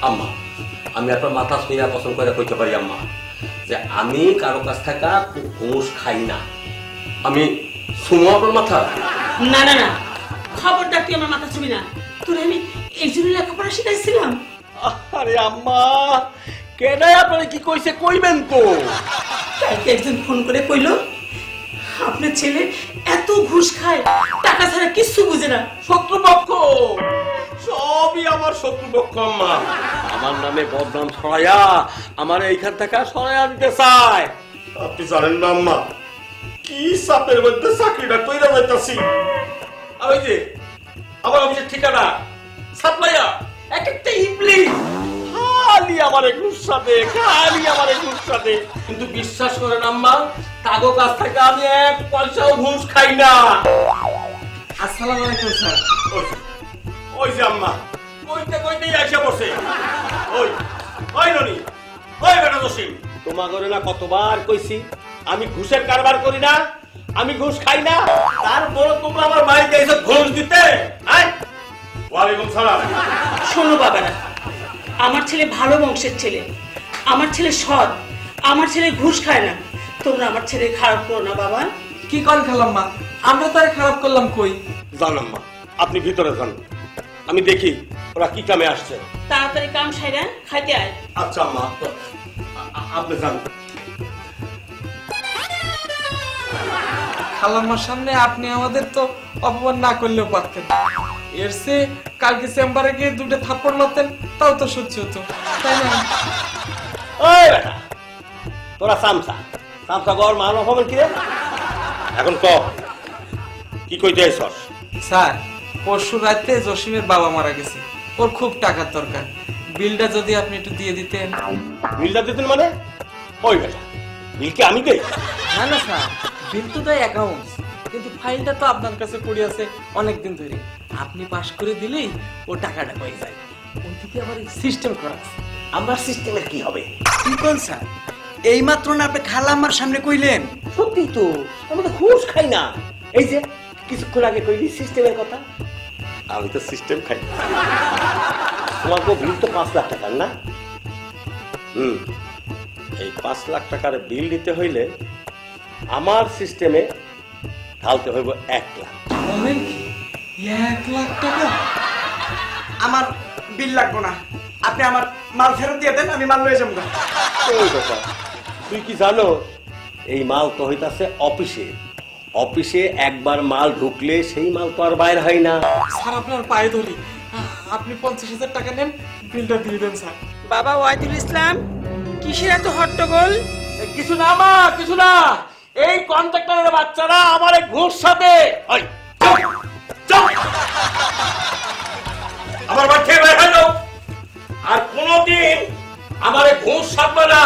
আম্মা আমি আপনার মাথা ছুঁয়া পছন্দ করে কইতে পারি আম্মা যে আমি কারো কাছ থেকে ঘুষ খাই না। আমি শুনো আপনার মাথা? না না না, খবরদার তুই আমার মাথা ছুবি না। তোর আমি এই জন্য লেখাপড়া শিখাইছিলাম। আরে আম্মা কেডা আপনারে কি কইছে কইবেন তো? কালকে একজন ফোন করে কইল আপনার ছেলে এত ঘুষ খায়, টাকা ছাড়া কিছু বুঝে না। শত্রুপক্ষ, সবই আমার শত্রুপক্ষ আম্মা। আমার নামে বদনাম ছড়াইয়া আমার এইখান থেকে সরাইয়া দিতে চায়। আপনি জানেন না আম্মা কি চাপের মধ্যে চাকরিটা কইরা যাইতাছি। আর ওই যে আমার অফিসের ঠিকানা সাপ্লাইয়া এক একটা ইবলিশ খালি আমার গুসা দে, খালি আমার গুসা দে। কিন্তু বিশ্বাস করেন আম্মা কাগো কাছ থেকে আমি এক পয়সাও ঘুষ খাই না। আসসালামু আলাইকুম স্যার। ওই যে আম্মা কইতে কইতেই আইসা বসে। ওই ওই ননি, ওই বেটা জসিম, তোমা করে না কতবার কইছি আমি ঘুষের কারবার করি না, আমি ঘুষ খাই না, তারপরে তোমরা আমার বাড়িতে এসে ঘুষ দিতে। ওয়ালাইকুম সালাম। শোনো বাবারা, আমার ছেলে ভালো বংশের ছেলে, আমার ছেলে সৎ, আমার ছেলে ঘুষ খায় না। তোমরা আমার ছেলে খারাপ করো না বাবা। কি করেন খালাম্মা? আমরা তারে খারাপ করলাম কই? জান আম্মা আপনি ভিতরে যান, আমি দেখি ওরা কি কামে আসছে। তাড়াতাড়ি কাম সাইরা খাইতে আয়। আচ্ছা আম্মা আপনি যান। খালাম্মার সামনে আপনি আমাদের তো অপমান না করলেও পারতেন। এর চেয়ে কালকে চেম্বারে গিয়ে দুটো থাপ্পড় মারতেন, তাও তো সহ্য হতো, তাই না? ওই বেটা তোরা সামসা সামসা গর মান অপমান কি রে? এখন ক কি কইতে আইছস? স্যার পরশু রাতে জসিমের বাবা মারা গেছে, ওর খুব টাকার দরকার। বিলটা যদি আপনি একটু দিয়ে দিতেন। বিলটা দিতেন মানে? ওই বেটা বিল কি আমি দেই? না না স্যার, বিল তো দেয় অ্যাকাউন্টস, কিন্তু ফাইলটা তো আপনার কাছে পড়ে আছে অনেকদিন ধরে। আপনি পাস করে দিলেই ও টাকাটা পেয়ে যায়। ওইদিকে আবার সিস্টেম করা আছে। আমার সিস্টেমের কি হবে? কি কোন স্যার, এই মাত্র না আপনি খালাম্মার সামনে কইলেন? সত্যি তো আমি তো ঘুষ খাই না। এই যে কিছুক্ষণ আগে কইলি সিস্টেমের কথা, আমি তো সিস্টেম খাই না। তোমার বিল তো 5 লাখ টাকার না? এই 5 লাখ টাকার বিল দিতে হইলে আমার সিস্টেমে ঢালতে হইব 1 লাখ। বলেন কি 1 লাখ টাকা? আমার বিল লাগবো না, আপনি আমার মাল ফেরত দিয়ে দেন, আমি মাল লয়ে যাবো। ওই কথা তুই কি জানো এই মাল তো হইতাছে অফিসে, অফিসে একবার মাল ঢুকলে সেই মাল তো আর বাইরে হয় না। স্যার আপনার পায়ে ধরি, আপনি 50,000 টাকা নেন, বিলটা দিয়ে দেন স্যার। বাবা ওয়াহিদুল ইসলাম, কিসের এত হট্টগোল? কিছু না মা, কিছু না। এই কন্ট্রাক্টরের বাচ্চারা আমারে ঘুষ সাথে আমার বাচ্চা বের হলো, আর কোনদিন আমারে ঘুষ সাথে না।